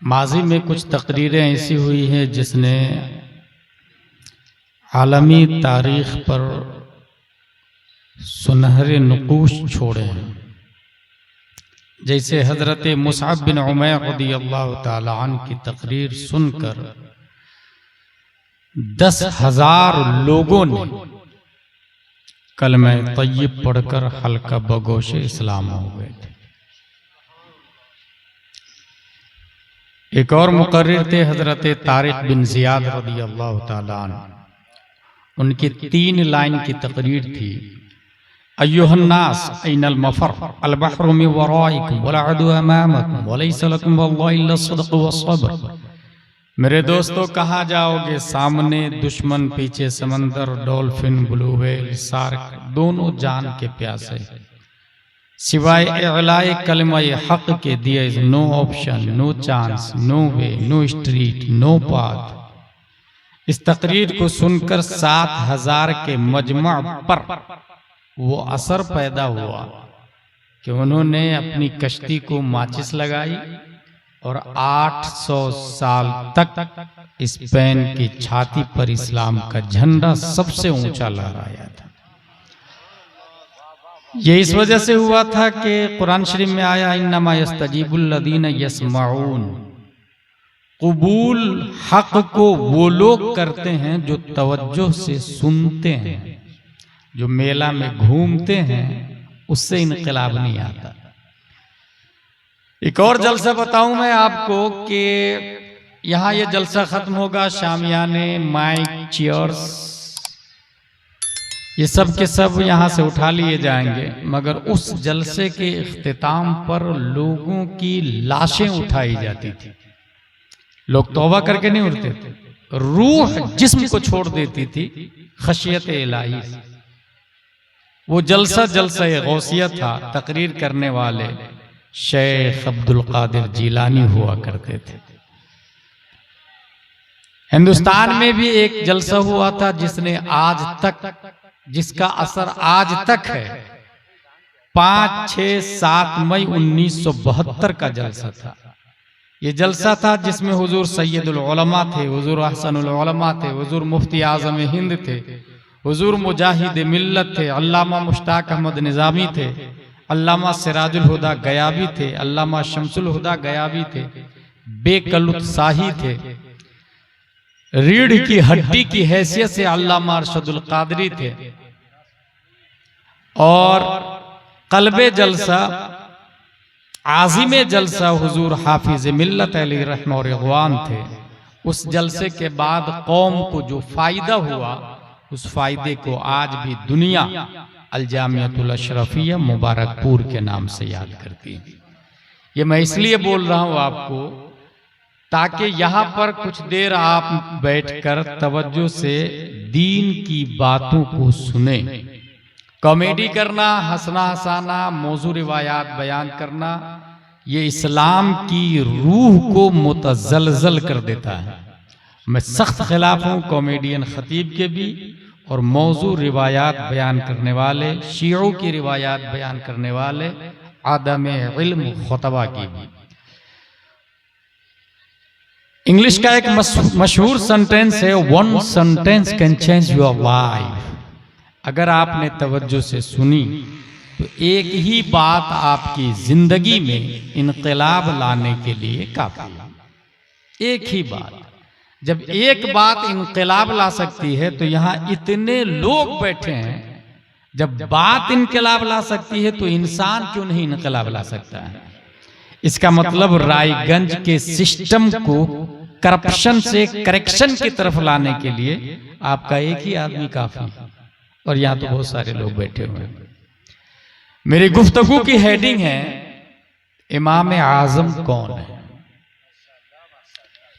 माजी में कुछ तकरीरें ऐसी हुई हैं जिसने आलमी तारीख पर सुनहरे नुकूश छोड़े हैं। जैसे हजरत मुसअब बिन उमैर रज़ियल्लाहु ताला अन्हु की तकरीर सुनकर 10,000 लोगों ने कलमा तय्यब पढ़कर हल्का बगोशे इस्लाम हो गए थे। एक और मुकर्रिर थे हजरत तारिक बिन ज़ियाद रज़ियल्लाहु ताला अन्हु, उनकी 3 लाइन की तकरीर थी। अय्युहन्नास ऐनल मफर अल बहरु मिन वराइकुम वल अदु अमामकुम वलैसा लकुम वल्लाहि इल्ला सद्क़ वस्सब्र। मेरे दोस्तों, कहाँ जाओगे? सामने दुश्मन, पीछे समंदर, डॉल्फिन, ब्लू व्हेल, शार्क, दोनों जान के प्यासे। सिवाय इलाए कलमा हक के दिए no option, no chance, no way, no street, no path. इस तकरीर को सुनकर 7,000 के मजमा पर वो असर पैदा हुआ कि उन्होंने अपनी कश्ती को माचिस लगाई और 800 साल तक स्पेन की छाती पर इस्लाम का झंडा सबसे ऊंचा लहराया था। ये इस वजह से हुआ था कि कुरान शरीफ में आया इन्नमा यस्तजीबुल लदीन यस्माऊन। कबूल हक को वो लोग करते हैं जो तवज्जो से सुनते हैं। जो मेला में घूमते हैं उससे इनकलाब नहीं आता। एक और जलसा बताऊं मैं आपको कि यहाँ ये जलसा खत्म होगा, शामियाने, माइक, चेयर्स, ये सब के सब यहाँ से उठा लिए जाएंगे, मगर उस जलसे के इख्तिताम पर लोगों की लाशें उठाई जाती थी। लोग तौबा करके नहीं उठते थे, रूह जिस्म को छोड़ देती थी खशियत इलाही। वो जलसा गौसिया था। तकरीर करने वाले शेख अब्दुल कादिर जीलानी हुआ करते थे। हिंदुस्तान में भी एक जलसा हुआ था जिसने आज तक, जिसका असर आज तक है। 5, 6, 7 मई 1972 का जलसा था। ये जलसा था जिसमें हुजूर सैयदुल उलमा थे, हुजूर अहसनुल उलमा थे, हुजूर मुफ्ती आजम हिंद थे, हुजूर मुजाहिद मिल्लत थे, अल्लामा मुश्ताक अहमद निजामी थे, अल्लामा सिराजुल हुदा गयाबी थे, अल्लामा शमसुल हुदा गयाबी थे, बेकलुत शाही थे, रीढ़ की हड्डी की हैसियत से अल्लामा अरशदुल कादरी थे, और कल्बे जलसा, आज़िमे जलसा हुजूर हाफिज मिल्लत अलैहि रहमत व रिज़वान थे। उस जलसे के बाद कौम को जो फायदा हुआ, उस फायदे को आज भी दुनिया अल जामियतुल अशरफिया मुबारकपुर के नाम से याद करती है। ये मैं इसलिए बोल रहा हूँ आपको, ताकि यहाँ पर कुछ देर आप बैठकर तवज्जो से दीन की बातों को सुने। कॉमेडी करना, हंसना हंसाना, मौजू रिवायात बयान करना, ये इस्लाम की रूह को मुतज़लज़ल कर देता है। मैं सख्त खिलाफ हूँ कॉमेडियन खतीब के भी और मौजू रिवायात बयान करने वाले, शियों की रिवायात बयान करने वाले, आदम इल्म खुतबा की भी। इंग्लिश का एक मशहूर सेंटेंस है, 1 sentence can change your life. अगर आपने तवज्जो से सुनी तो एक ही बात आपकी जिंदगी में इनकलाब लाने के लिए काफी है। एक ही बात। जब एक बात इनकलाब ला सकती है तो यहाँ इतने लोग बैठे हैं। जब बात इनकलाब ला सकती है तो इंसान क्यों नहीं इनकलाब ला सकता है? इसका मतलब रायगंज के सिस्टम को करप्शन से करेक्शन की तरफ लाने के लिए आपका एक ही आदमी काफी है, और यहाँ तो बहुत सारे लोग बैठे हुए हैं। मेरी गुफ्तगू की हेडिंग है इमाम आजम कौन है।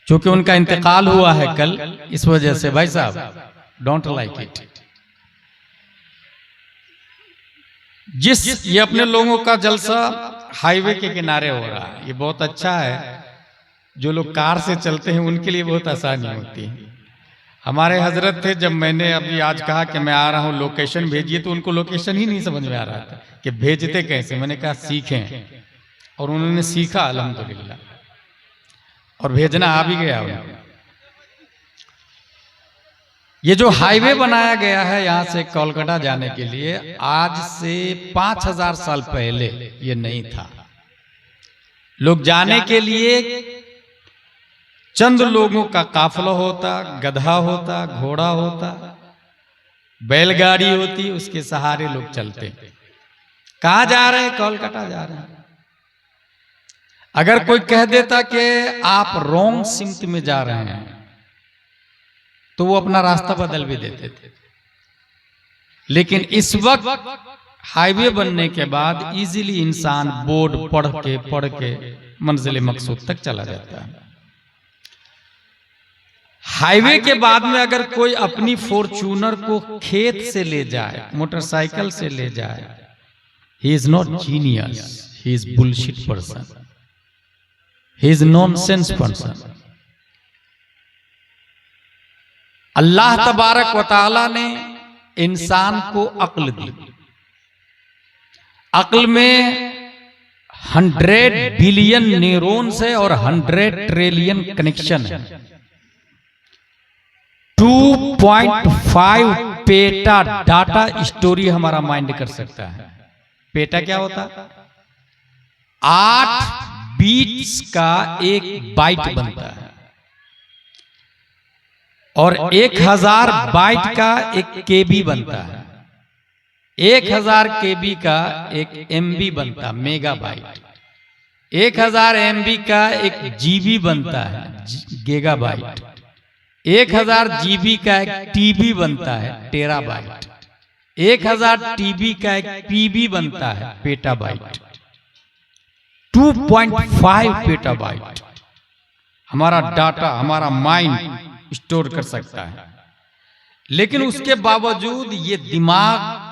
क्योंकि उनका इंतकाल हुआ है कल, इस वजह से भाई साहब डोंट लाइक इट। ये अपने लोगों का जलसा हाईवे के किनारे हो रहा है, ये बहुत अच्छा है। जो लोग कार से चलते हैं उनके लिए बहुत आसानी होती है। हमारे हजरत थे, जब मैंने अभी आज कहा कि मैं आ रहा हूँ लोकेशन भेजिए, तो उनको लोकेशन ही नहीं समझ में आ रहा था कि भेजते कैसे। मैंने कहा सीखें, और उन्होंने सीखा अल्हम्दुलिल्लाह। और भेजना आ भी गया उनको। ये जो हाईवे बनाया गया है यहां से कोलकाता जाने के लिए, आज से 5000 साल पहले ये नहीं था। लोग जाने के लिए चंद लोगों का काफिला होता, गधा होता, घोड़ा होता, बैलगाड़ी होती, उसके सहारे लोग चलते। कहां जा रहे हैं? कोलकाता जा रहे हैं। अगर कोई कह देता कि आप रॉन्ग सिमत में जा रहे हैं तो वो अपना रास्ता बदल भी देते थे। लेकिन इस वक्त हाईवे बनने के बाद इजीली इंसान बोर्ड पढ़ के मंजिल मकसूद तक चला जाता है। हाईवे के बाद में अगर कोई अपनी फॉर्च्यूनर को खेत से ले जाए, मोटरसाइकिल से ले जाए, he is not genius, he is bullshit person, he is nonsense person. अल्लाह तबारक व तआला ने इंसान को अक्ल दी। अक्ल में 100 बिलियन न्यूरॉन्स है और 100 ट्रिलियन कनेक्शन है। 2.5 पेटा डाटा स्टोरी हमारा माइंड कर सकता है। पेटा क्या होता? 8 बीट्स का एक बाइट बनता है और 1000 बाइट का एक केबी बनता है। 1000 केबी का एक एमबी बनता, मेगा बाइट। 1000 एमबी का एक जीबी बनता है, गीगा बाइट। 1000 जीबी का एक टीबी बनता है, टेराबाइट। 1000 टीबी का एक पीबी बनता है, पेटाबाइट। 2.5 पेटाबाइट हमारा डाटा, हमारा माइंड स्टोर कर सकता है। लेकिन उसके बावजूद ये दिमाग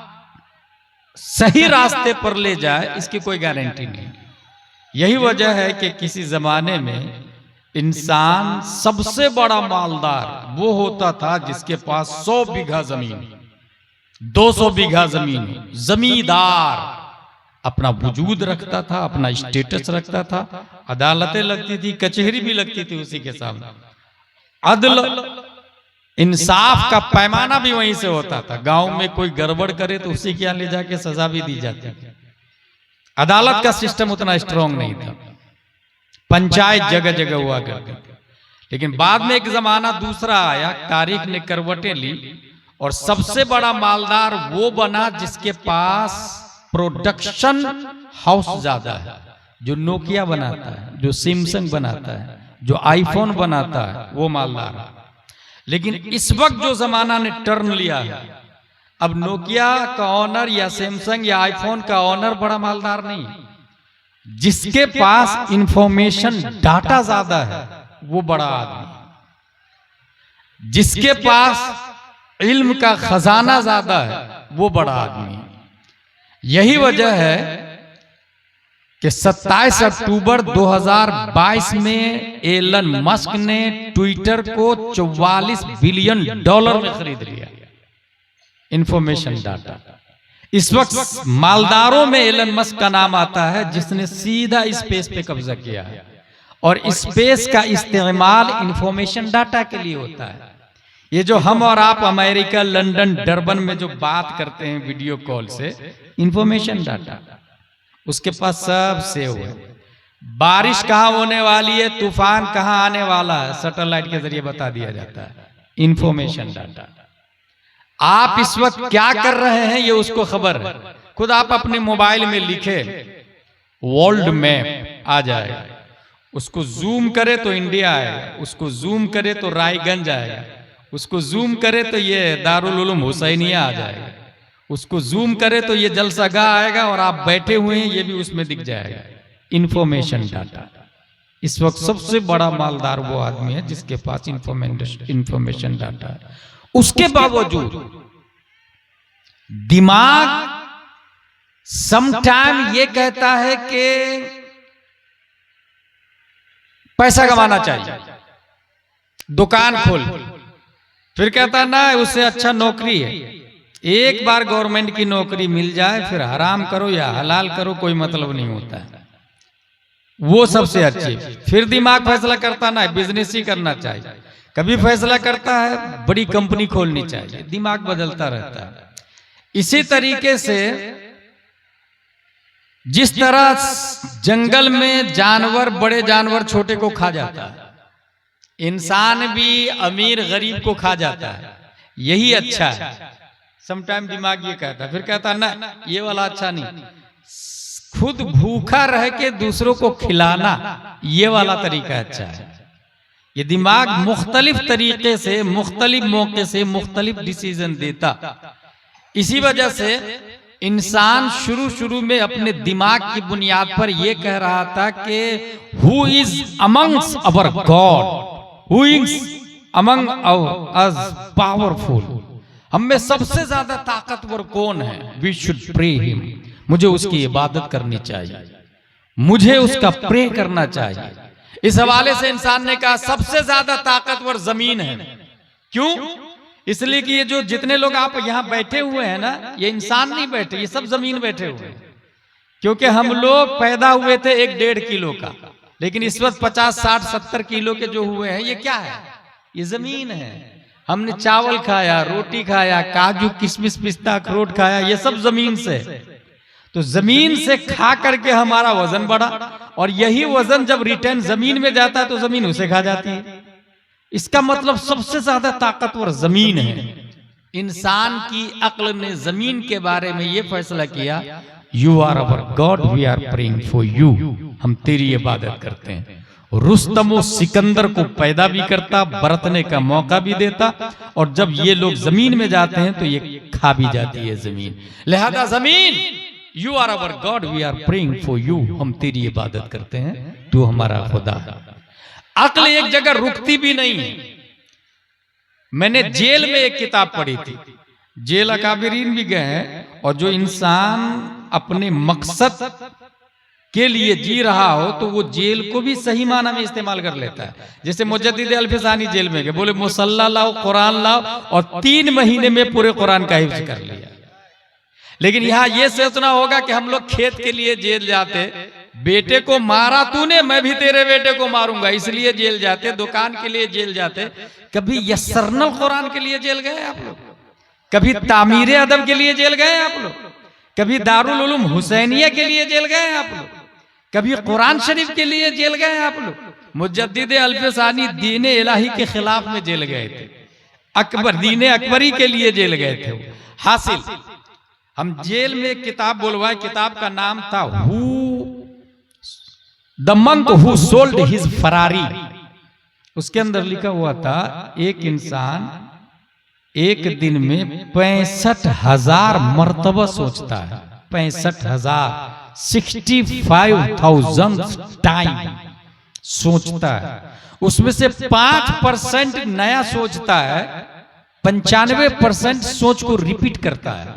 सही रास्ते पर ले जाए, इसकी कोई गारंटी नहीं। यही वजह है कि किसी जमाने में इंसान सबसे बड़ा मालदार वो होता था जिसके पास 100 बीघा जमीन, 200 बीघा जमीन, जमींदार अपना वजूद रखता था, अपना स्टेटस रखता था। अदालतें लगती थी, कचहरी भी लगती थी उसी के सामने। अदल इंसाफ का पैमाना भी वहीं से होता था। गांव में कोई गड़बड़ करे तो उसी के यहाँ ले जाके सजा भी दी जाती थी। अदालत का सिस्टम उतना स्ट्रांग नहीं था। पंचायत जगह जगह हुआ करती थी। लेकिन बाद में एक जमाना दूसरा आया, तारीख ने करवटें ली और सबसे बड़ा मालदार वो बना जिसके पास प्रोडक्शन हाउस ज्यादा है। जो नोकिया बनाता है, जो सैमसंग बनाता है, जो आईफोन बनाता है, वो मालदार है। लेकिन इस वक्त जो जमाना ने टर्न लिया है, अब नोकिया का ऑनर या सैमसंग या आईफोन का ऑनर बड़ा मालदार नहीं। जिसके पास इंफॉर्मेशन डाटा ज्यादा है वो बड़ा आदमी। जिसके पास इल्म का खजाना ज्यादा है वो बड़ा आदमी। यही वजह है कि 27 अक्टूबर 2022 में एलन मस्क ने ट्विटर को $44 बिलियन में खरीद लिया। Information data. इस वक्त मालदारों में एलन मस्क का नाम आता है जिसने सीधा स्पेस पे कब्जा किया है। और स्पेस का इस्तेमाल इंफॉर्मेशन डाटा के लिए होता है। ये जो हम और आप अमेरिका, लंदन, डरबन में जो बात करते हैं वीडियो कॉल से, इंफॉर्मेशन डाटा उसके पास सब सेव है। बारिश कहाँ होने वाली है, तूफान कहाँ आने वाला है, सैटेलाइट के जरिए बता दिया जाता है। Information data. आप इस वक्त क्या कर रहे हैं ये उसको खबर है। खुद आप अपने मोबाइल में लिखे वर्ल्ड मैप आ जाएगा। उसको जूम करे तो इंडिया आएगा, उसको जूम करे तो रायगंज आएगा, उसको जूम करे तो ये दारुल उलूम हुसैनिया आ जाएगा, उसको जूम करे तो ये जलसागाह आएगा और आप बैठे हुए हैं ये भी उसमें दिख जाएगा। Information data. इस वक्त सबसे बड़ा मालदार वो आदमी है जिसके पास इंफॉर्मेशन डाटा है। उसके बावजूद दिमाग समटाइम ये कहता है कि पैसा कमाना चाहिए, दुकान खोल, फिर कहता ना उससे अच्छा नौकरी है। एक बार गवर्नमेंट की नौकरी मिल जाए फिर हराम करो या हलाल करो कोई मतलब नहीं होता है। वो सबसे अच्छी। फिर दिमाग फैसला करता ना बिजनेस ही करना चाहिए, कभी फैसला करता है बड़ी कंपनी खोलनी चाहिए, दिमाग बदलता रहता है। इसी तरीके से जिस तरह जंगल में जानवर बड़े जानवर छोटे को खा जाता है, इंसान भी अमीर गरीब को खा जाता है, यही अच्छा है। समटाइम दिमाग ये कहता है, फिर कहता है ना ये वाला अच्छा नहीं, खुद भूखा रह के दूसरों को खिलाना ये वाला तरीका अच्छा है। ये दिमाग मुख्तलिफ तरीके से मुख्तलिफ मौके से मुख्तलिफ डिसीजन देता। इसी वजह से इंसान शुरू में अपने दिमाग की बुनियाद पर यह कह रहा था कि who is amongst our God, who is among us powerful, हम में सबसे ज्यादा ताकतवर कौन है, वी शुड प्रे हिम, मुझे उसकी इबादत करनी चाहिए, मुझे उसका प्रे करना चाहिए। इस हवाले से इंसान ने कहा सबसे ज्यादा ताकतवर जमीन है। क्यों? इसलिए कि ये जो जितने लोग आप यहां बैठे हुए हैं ना, ये इंसान नहीं बैठे, ये सब जमीन बैठे हुए हैं। क्योंकि हम लोग पैदा हुए थे 1-1.5 किलो का, लेकिन इस वक्त 50, 60, 70 किलो के जो हुए हैं, ये क्या है? ये जमीन है। हमने चावल खाया, रोटी खाया, काजू किशमिश पिस्ता अखरोट खाया, ये सब जमीन से। तो जमीन से खा करके हमारा वजन बढ़ा, और यही वजन जब रिटर्न जमीन में जाता है तो जमीन उसे खा जाती है। इसका मतलब सबसे ज्यादा ताकतवर जमीन है। इंसान की अक्ल ने जमीन के बारे में यह फैसला किया, you are our God, we are praying for you, हम तेरी इबादत करते हैं। रुस्तम और सिकंदर को पैदा भी करता, बरतने का मौका भी देता, और जब ये लोग जमीन में जाते हैं तो ये खा भी जाती है जमीन। लिहाजा जमीन, you are our God, we are praying for you, हम तेरी इबादत करते हैं, तू हमारा खुदा है। अक्ल एक जगह रुकती भी नहीं है। मैंने जेल में एक किताब पढ़ी थी, जेल अकाबिरीन भी गए हैं, और जो इंसान अपने मकसद के लिए जी रहा हो तो वो जेल को भी सही माना में इस्तेमाल कर लेता है। जैसे मुजद्दिद अल-फिसानी जेल में गए, बोले मुसल्ला लाओ, कुरान लाओ, और 3 महीने में पूरे कुरान का हिफ्ज कर लिया। लेकिन यहाँ ये सोचना होगा कि हम लोग खेत के लिए जेल जाते, बेटे को मारा तूने, मैं भी तेरे बेटे को मारूंगा, इसलिए जेल जाते, दुकान के लिए जेल जाते। कभी यस्सरनल कुरान के लिए जेल गए आप लोग? कभी तामीर अदब के लिए जेल गए आप लोग? कभी दारुल उलूम हुसैनिया के लिए जेल गए आप लोग? कभी कुरान शरीफ के लिए जेल गए आप लोग? मुजद्दिद अल-फिसानी दीन इलाही के खिलाफ में जेल गए थे, अकबर दीन अकबरी के लिए जेल गए थे। हासिल हम जेल में एक किताब बुलवाए, किताब का नाम था the monk who sold his Ferrari. उसके अंदर लिखा हुआ था एक इंसान एक दिन में 65,000 मर्तबा सोचता है, 65,000, 65,000 टाइम सोचता है। उसमें से 5% नया सोचता है, 95% सोच को रिपीट करता है,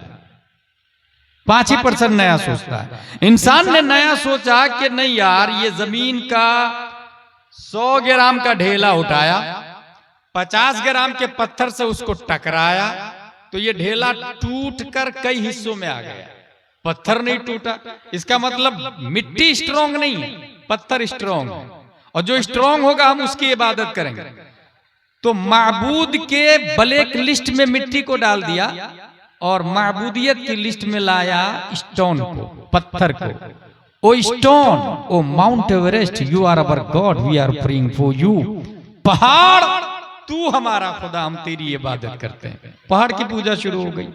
5% नया सोचता है। इंसान ने नया सोचा कि नहीं यार, ये जमीन का 100 ग्राम का ढेला उठाया, 50 ग्राम के पत्थर से उसको टकराया, तो ये ढेला टूट कर कई हिस्सों में आ गया, पत्थर नहीं टूटा। इसका मतलब मिट्टी स्ट्रांग नहीं है, पत्थर स्ट्रांग है, और जो स्ट्रांग होगा हम उसकी इबादत करेंगे। तो माबूद के ब्लैक लिस्ट में मिट्टी को डाल दिया, और माबूदियत की लिस्ट में लाया स्टोन को, पत्थर को। O stone, O Mount Everest, you are our God, we are praying for you. पहाड़, तू हमारा खुदा, हम तेरी इबादत करते हैं। पहाड़ की पूजा शुरू हो गई।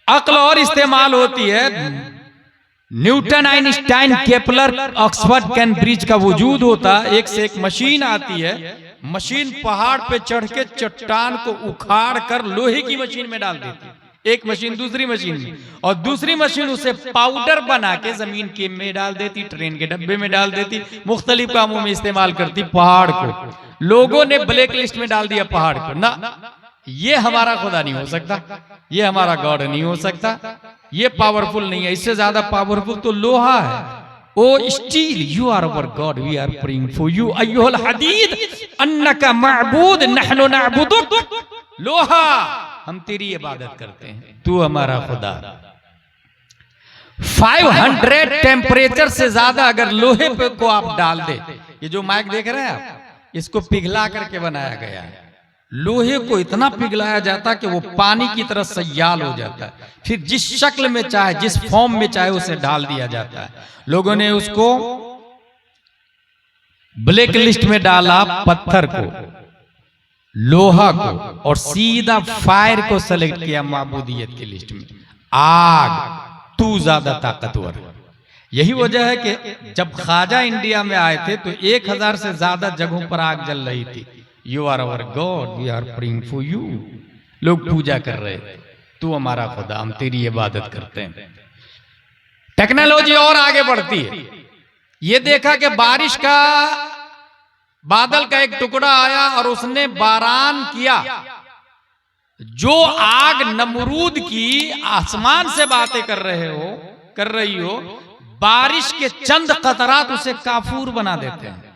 अक्ल और इस्तेमाल होती है। Newton, Einstein, Kepler, Oxford, Cambridge का वजूद होता, एक से एक मशीन आती है। मशीन पहाड़ पे चढ़ के चट्टान को उखाड़ कर लोहे की मशीन में डाल देती, एक मशीन दूसरी मशीन में, और दूसरी मशीन उसे पाउडर बना के जमीन के में डाल देती, ट्रेन के डब्बे में डाल देती, मुख्तलिफ कामों में इस्तेमाल करती। पहाड़ को लोगों ने ब्लैक लिस्ट में डाल दिया, पहाड़ को ना, ये हमारा खुदा नहीं हो सकता, ये हमारा गॉड नहीं हो सकता, ये पावरफुल नहीं है, इससे ज्यादा पावरफुल तो लोहा है। O steel, you are our God, we are praying for you. अय्युहल हदीद अन्नका मअबूद नहनु नअबुदुक। लोहा, हम तेरी इबादत करते हैं, तू हमारा खुदा। 500 टेम्परेचर से ज्यादा अगर लोहे पे को आप डाल दे, ये जो माइक देख रहे हैं आप, इसको पिघला करके बनाया गया है। लोहे को इतना पिघलाया जाता है कि वो पानी की तरह सयाल हो जाता है, फिर जिस शक्ल में चाहे, जिस फॉर्म में चाहे उसे डाल दिया जाता है। लोगों ने उसको ब्लैक लिस्ट में डाला, पत्थर को, लोहा को, और सीधा फायर को सेलेक्ट किया माबूदियत की लिस्ट में। आग तू ज्यादा ताकतवर। यही वजह है कि जब ख्वाजा इंडिया में आए थे तो 1000 से ज्यादा जगहों पर आग जल रही थी। You are our God, we are praying for you. लोग पूजा कर रहे थे, तू हमारा खुदा, हम तेरी इबादत करते हैं। टेक्नोलॉजी और आगे बढ़ती है। ये देखा कि बारिश का बादल का एक टुकड़ा आया और उसने बारान किया। जो आग नमरूद की आसमान से बातें कर रही हो, बारिश के चंद कतरात उसे काफूर बना देते हैं।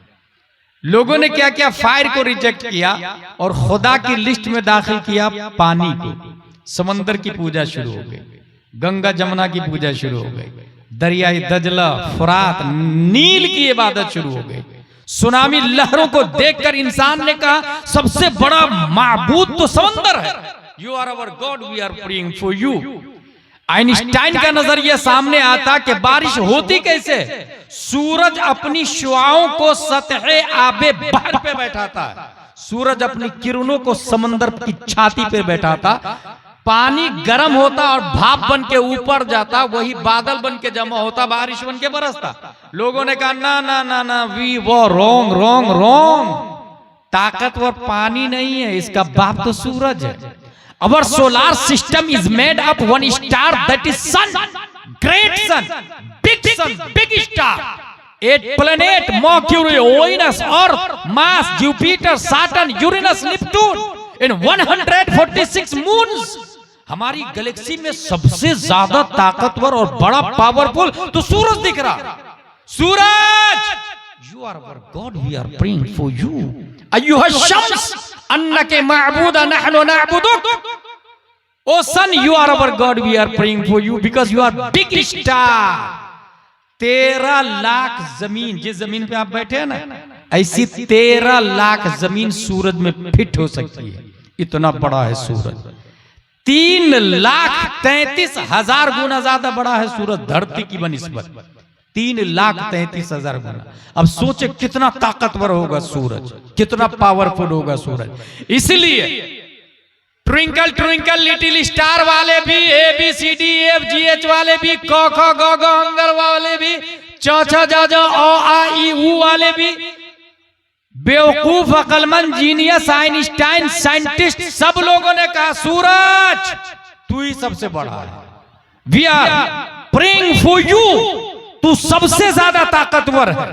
लोगों ने क्या किया, फायर को रिजेक्ट किया और खुदा की लिस्ट में दाखिल किया पानी को। समंदर की पूजा शुरू हो गई, गंगा जमुना की पूजा शुरू हो गई, दरियाई दजला, फुरात, नील की इबादत शुरू हो गई। सुनामी लहरों को देखकर इंसान ने कहा सबसे बड़ा माबूद तो समंदर है। You are our God, we are praying for you. Einstein का नजरिया सामने आता कि बारिश होती कैसे। सूरज अपनी शुआओं को सतह आबे बहर पे बैठाता है, सूरज अपनी किरणों को समंदर की छाती पे बैठाता, पानी गर्म होता और भाप बन के ऊपर जाता, वही बादल बन के जमा होता, बारिश बन के बरसता। लोगों ने कहा ना ना ना ना, वी वो रॉन्ग रॉन्ग रॉन्ग, ताकतवर पानी नहीं है, इसका बाप तो सूरज है। Our solar system is made up one star, that is sun, great sun, big star. 8 planet, Mercury, Venus, Earth, Mars, Jupiter, Saturn, Uranus, Neptune, and 146 moons. हमारी गैलेक्सी में सबसे ज्यादा ताकतवर और बड़ा पावरफुल तो सूरज दिख रहा। सूरज, you are our God, we are praying for you. अय्युहा Shams अन्नके माबूदा नहनु नअबुदुक। O sun, you are our God, we are praying for you because you are big star. 13 lakh जमीन, जिस जमीन पे आप बैठे हैं ना, ऐसी 13 लाख जमीन सूरज में फिट हो सकती है, इतना बड़ा है सूरज। 3,33,000 गुना ज्यादा बड़ा है सूरज धरती की बनिस्बत, 3,33,000 गुना। अब सोचे कितना ताकतवर होगा सूरज, कितना पावरफुल होगा सूरज। इसलिए ट्विंकल ट्विंकल लिटिल स्टार वाले भी, ABCDEFGH वाले भी, क ख ग घ अंगर वाले भी, च छ ज झ अ आ इ उ वाले भी, बेवकूफ, अकलमंद, जीनियस, आइंस्टाइन, साइंटिस्ट, सब लोगों ने कहा सूरज तू ही सबसे बड़ा है। We are praying for you, तू सबसे ज्यादा ताकतवर है।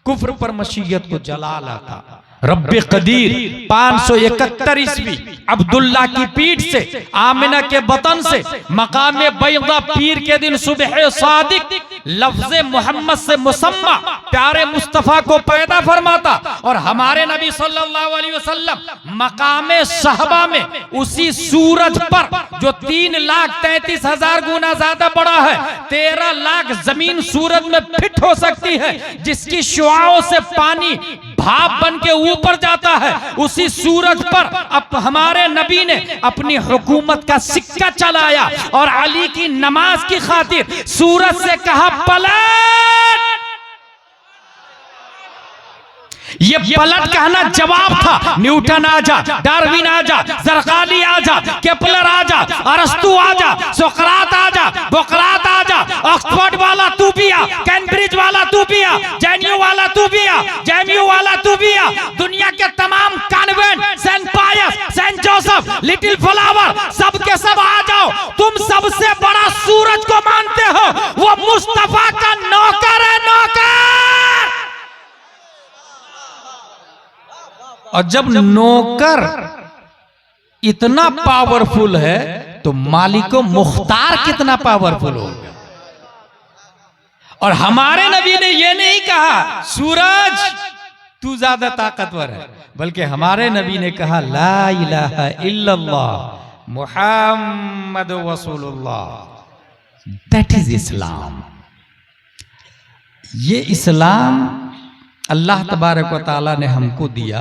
कुफ्र पर मशीयत को जलाल आता। रब्बे कदीर 571 ईस्वी अब्दुल्ला की पीठ से, आमिना के बतन से, मकाम बैदा पीर के दिन सुबह सादिक लफ्ज़े मोहम्मद से मुसम्मा प्यारे मुस्तफा को पैदा फरमाता और हमारे नबी सल्लल्लाहु अलैहि वसल्लम मकाम सहबा में उसी सूरज पर जो 3,33,000 गुना ज्यादा बड़ा है, 13 लाख जमीन सूरज में फिट हो सकती है, जिसकी शुआओं से पानी भाप बन के ऊपर जाता है, उसी सूरज पर अब हमारे नबी ने अपनी हुकूमत का सिक्का चलाया और अली की नमाज की खातिर सूरज से कहा पलट। ये पलट कहना जवाब था। न्यूटन आजा, डार्विन आजा, जरकाली आजा, केपलर आजा, अरस्तु आजा, सोक्रात आजा, बोक्रात आजा, ऑक्सफोर्ड वाला तू भी आ, कैम्ब्रिज वाला तू भी आ, जेएनयू वाला तू भी आ, जेएमयू वाला तू भी आ, दुनिया के तमाम कॉन्वेंट, सेंट पायस, सेंट जोसेफ, लिटिल फ्लावर, सब के सब आ जाओ। तुम सबसे बड़ा सूरज को मानते हो, वो मुस्तफा का नौकर है, नौकर। और जब नौकर इतना पावरफुल है तो मालिको मुख्तार कितना पावरफुल होगा। और हमारे नबी ने यह नहीं कहा सूरज तू ज्यादा ताकतवर है, बल्कि हमारे नबी ने कहा ला इलाहा इल्लल्लाह मुहम्मद रसूलुल्लाह दैट इज इस्लाम। ये इस्लाम अल्लाह तबारक व तआला ने हमको दिया।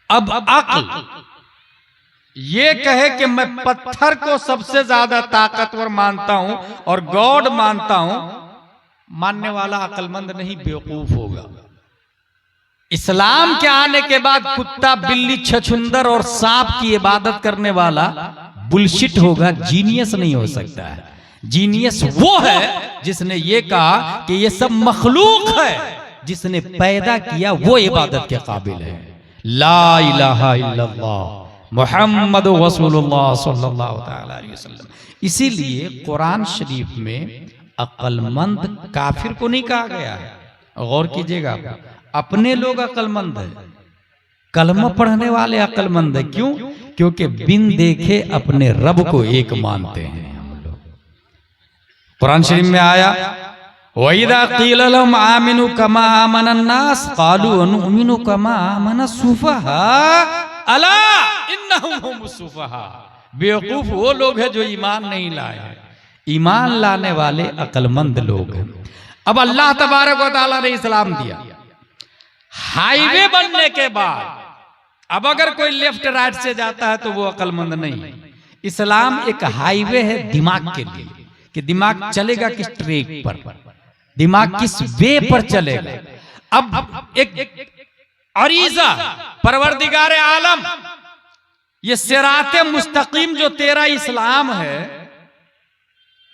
अब अक्ल ये कहे कि मैं पत्थर को सबसे ज्यादा ताकतवर मानता हूं और गॉड मानता हूं, मानने वाला अक्लमंद नहीं, बेवकूफ होगा। इस्लाम के आने के बाद कुत्ता, बिल्ली, छछुंदर और सांप की इबादत करने वाला बुलशिट होगा, जीनियस नहीं हो सकता है। जीनियस वो है जिसने ये कहा कि ये सब मखलूक है, जिसने पैदा किया वो इबादत के काबिल है। ला इलाहा इल्लल्लाह मुहम्मद रसूलुल्लाह सल्लल्लाहु अलैहि वसल्लम। इसीलिए कुरान शरीफ में अक्लमंद काफिर को नहीं कहा गया है। गौर कीजिएगा, अपने लोग अक्लमंद है, कलमा पढ़ने वाले अक्लमंद है। क्यों? क्योंकि बिन देखे अपने रब को एक मानते हैं हम लोग। कुरान शरीफ में आया, वइदा क़ील लहुम आमिनु कमा आमनन नास क़ालू अनुमिनु कमा आमन सुफहा अला इन्नहुम हुमुस सुफहा। बेवकूफ वो लोग हैं जो ईमान नहीं लाए हैं, ईमान लाने वाले अक्लमंद लोग हैं। अब अल्लाह तबारक व तआला ने इस्लाम दिया। हाईवे बनने के बाद अब अगर कोई लेफ्ट राइट से जाता है तो वो अक्लमंद नहीं। इस्लाम एक हाईवे है दिमाग के लिए, कि दिमाग चलेगा किस ट्रैक पर, दिमाग किस वे पर चलेगा। अब एक अरीजा परवरदिगार आलम, ये सिराते मुस्तकीम जो तेरा इस्लाम है,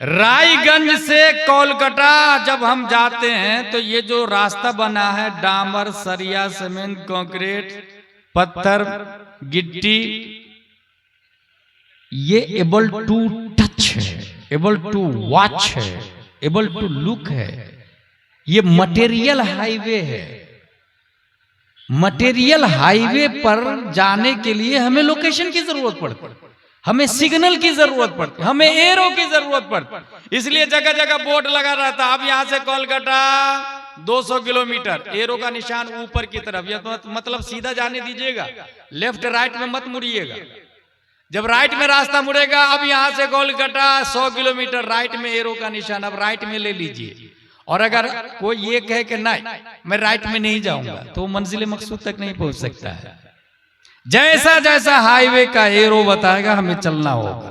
रायगंज से कोलकाता जब हम जाते हैं तो ये जो रास्ता बना है, डामर, सरिया, सीमेंट, कंक्रीट, पत्थर, गिट्टी, ये एबल टू टच है, एबल टू वॉच है, एबल टू लुक है। ये मटेरियल हाईवे है। मटेरियल हाईवे पर जाने के लिए हमें लोकेशन की जरूरत पड़ती है, हमें सिग्नल की जरूरत पड़ती है, हमें एरो की जरूरत पड़ती है। इसलिए जगह जगह बोर्ड लगा रहता है, अब यहां से कोलकाता 200 किलोमीटर, एरो का निशान ऊपर की तरफ, या तो मतलब सीधा जाने दीजिएगा, लेफ्ट राइट में मत मुड़िएगा। जब राइट में रास्ता मुड़ेगा, अब यहां से कोलकाता 100 किलोमीटर, राइट में एरो का निशान, अब राइट में ले लीजिए। और अगर कोई ये कहे कि नहीं मैं राइट में नहीं जाऊंगा, तो मंजिल मकसूद तक नहीं पहुंच सकता है। जैसा जैसा हाईवे का एरो बताएगा हमें चलना होगा।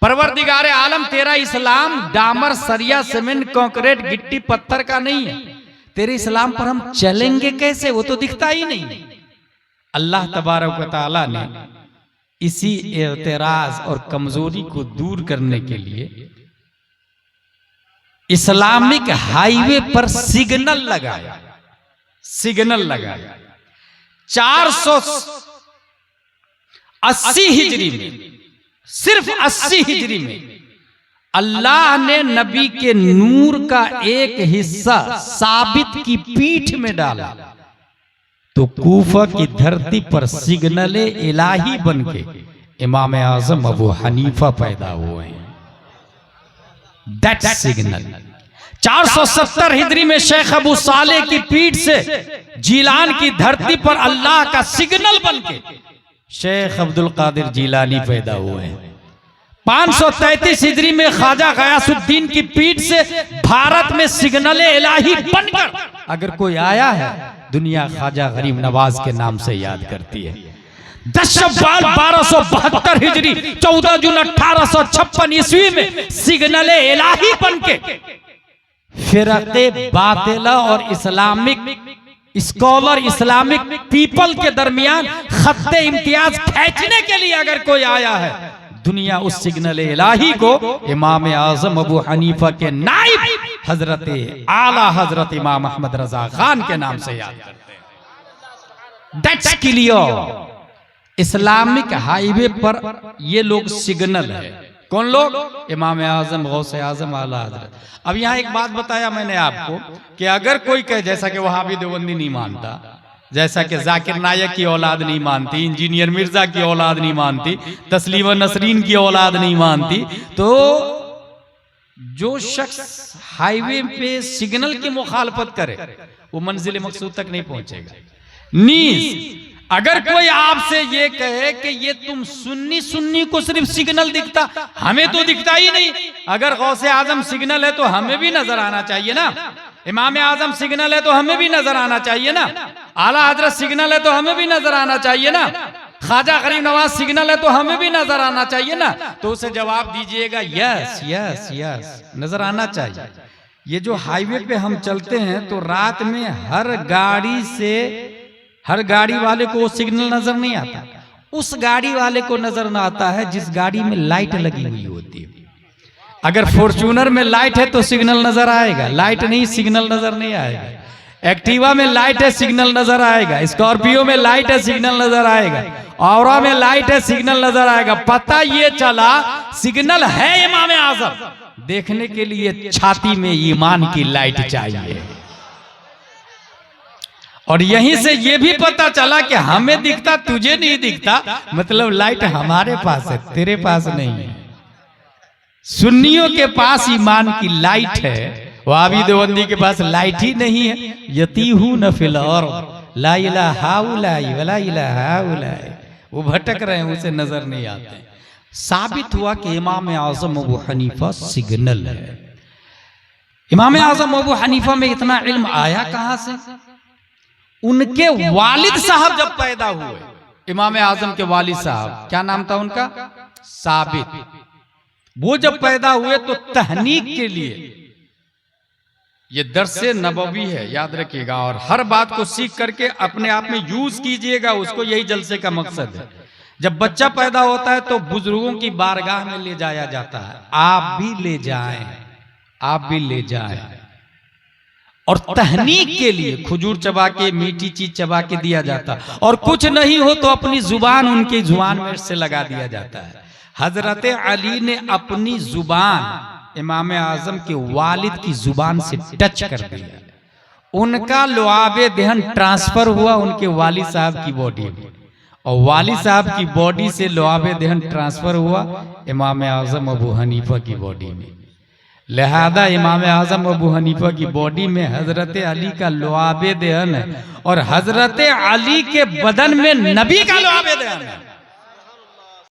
परवरदिगार आलम तेरा इस्लाम डामर, सरिया, सीमेंट, कंक्रीट, गिट्टी, पत्थर का नहीं है। तेरे इस्लाम पर हम चलेंगे कैसे, वो तो दिखता ही नहीं। अल्लाह तबारक व तआला ने इसी एतराज और कमजोरी को दूर करने के लिए इस्लामिक हाईवे पर सिग्नल लगाया। सिग्नल लगाया 480 हिजरी में, सिर्फ 80 हिजरी में अल्लाह ने नबी के नूर का एक हिस्सा साबित की पीठ में डाला, तो कूफा की धरती पर सिग्नल इलाही बनके इमाम आजम अबू हनीफा पैदा हुए हैं। दैट सिग्नल 470 हिजरी में शेख अबू साले की पीठ से जीलान की धरती पर अल्लाह का सिग्नल बनके शेख अब्दुल कादिर जीलानी पैदा हुए हैं। 533 हिजरी में ख्वाजा गयासुद्दीन की पीठ से भारत में सिग्नल इलाही बनकर अगर कोई आया है, दुनिया ख्वाजा गरीब नवाज के नाम से याद करती है। 10 शव्वाल 1272 हिजरी 14 जून 1856 ईस्वी में सिग्नल इलाही बनके फिरक़े बातिला और इस्लामिक स्कॉलर, इस्लामिक पीपल के दरमियान खत्ते इम्तियाज खींचने के लिए अगर कोई आया है, दुनिया उस सिग्नल इलाही को इमाम आजम अबू हनीफा के नाइब हजरत आला हजरत इमाम अहमद रजा खान के नाम से याद करते हैं। That's clear. इस्लामिक हाईवे पर ये लोग सिग्नल है। कौन लोग? इमाम आजम, गौसे आजम, आला हजरत। अब यहाँ एक बात बताया मैंने आपको कि अगर कोई कहे, जैसा कि वहां भी देवबंदी नहीं मानता, जैसा कि जाकिर नायक की औलाद नहीं मानती, इंजीनियर मिर्जा की औलाद नहीं मानती, तस्लीमा नसरीन की औलाद नहीं मानती, तो जो शख्स हाईवे पे सिग्नल की मुखालफत करे वो मंजिल मकसूद तक नहीं पहुंचेगा। नीज अगर कोई आपसे ये कहे कि ये तुम सुन्नी सुन्नी को सिर्फ सिग्नल दिखता, हमें तो दिखता ही नहीं। अगर गौसे आजम सिग्नल है तो हमें भी नजर आना चाहिए ना, इमाम आजम सिग्नल है तो हमें भी नजर आना चाहिए ना, आला हजरत सिग्नल है तो हमें भी नजर आना चाहिए ना, ख्वाजा गरीब नवाज सिग्नल है तो हमें भी नजर आना चाहिए ना। तो उसे जवाब दीजिएगा यस यस यस, नजर आना चाहिए। ये जो हाईवे पे हम चलते हैं तो रात में हर गाड़ी वाले को वो सिग्नल नजर नहीं आता, उस गाड़ी वाले को नजर ना आता है जिस गाड़ी में लाइट लगी हुई होती है। अगर फॉर्च्यूनर में लाइट है तो सिग्नल नजर आएगा, लाइट नहीं सिग्नल नजर नहीं आएगा। एक्टिवा में लाइट है सिग्नल नजर आएगा, स्कॉर्पियो में लाइट है सिग्नल नजर आएगा, औरा में लाइट है सिग्नल नजर आएगा। पता ये चला सिग्नल है इमाम आजम, देखने के लिए छाती में ईमान की लाइट चाहिए। और यहीं से ये भी पता चला कि हमें दिखता तुझे नहीं दिखता, मतलब लाइट हमारे पास है तेरे पास नहीं है। सुन्नियों के पास ईमान की लाइट है, वाबी देवबंदी के पास लाइट ही नहीं है। यतीहू न फिल और ला इलाहा वला इलाहा, वो भटक रहे हैं, उसे नजर नहीं आते। साबित हुआ कि इमाम आजम अबू हनीफा सिग्नल है। इमाम आजम अबू हनीफा में इतना इल्म आया कहां से? उनके वालिद साहब जब पैदा हुए, इमाम आजम के वालिद साहब, क्या नाम था उनका? साबित। वो जब पैदा हुए तो तहनीक के लिए, ये दर्से नबवी है याद रखिएगा, और हर बात को सीख करके अपने आप में यूज कीजिएगा उसको, यही जलसे का मकसद है। जब बच्चा पैदा होता है तो बुजुर्गों की बारगाह में ले जाया जाता है, आप भी ले जाएं, आप भी ले जाएं। और तहनीक के लिए खजूर चबा के, मीठी चीज चबा के दिया जाता, और कुछ नहीं हो तो अपनी जुबान उनकी जुबान में से लगा दिया जाता है। हजरत अली ने अपनी जुबान इमाम आजम के वालिद की जुबान से टच कर दिया, उनका लुआबे दहन ट्रांसफर हुआ उनके वालिद साहब की बॉडी में, और वालिद साहब की बॉडी से लुआबे दहन ट्रांसफर हुआ इमाम आजम अबू हनीफा की बॉडी में। लिहाजा इमाम आजम अबू हनीफा की बॉडी में हजरत अली का लुआबे दहन है, और हजरत अली के बदन में नबी का लुआबे दहन है।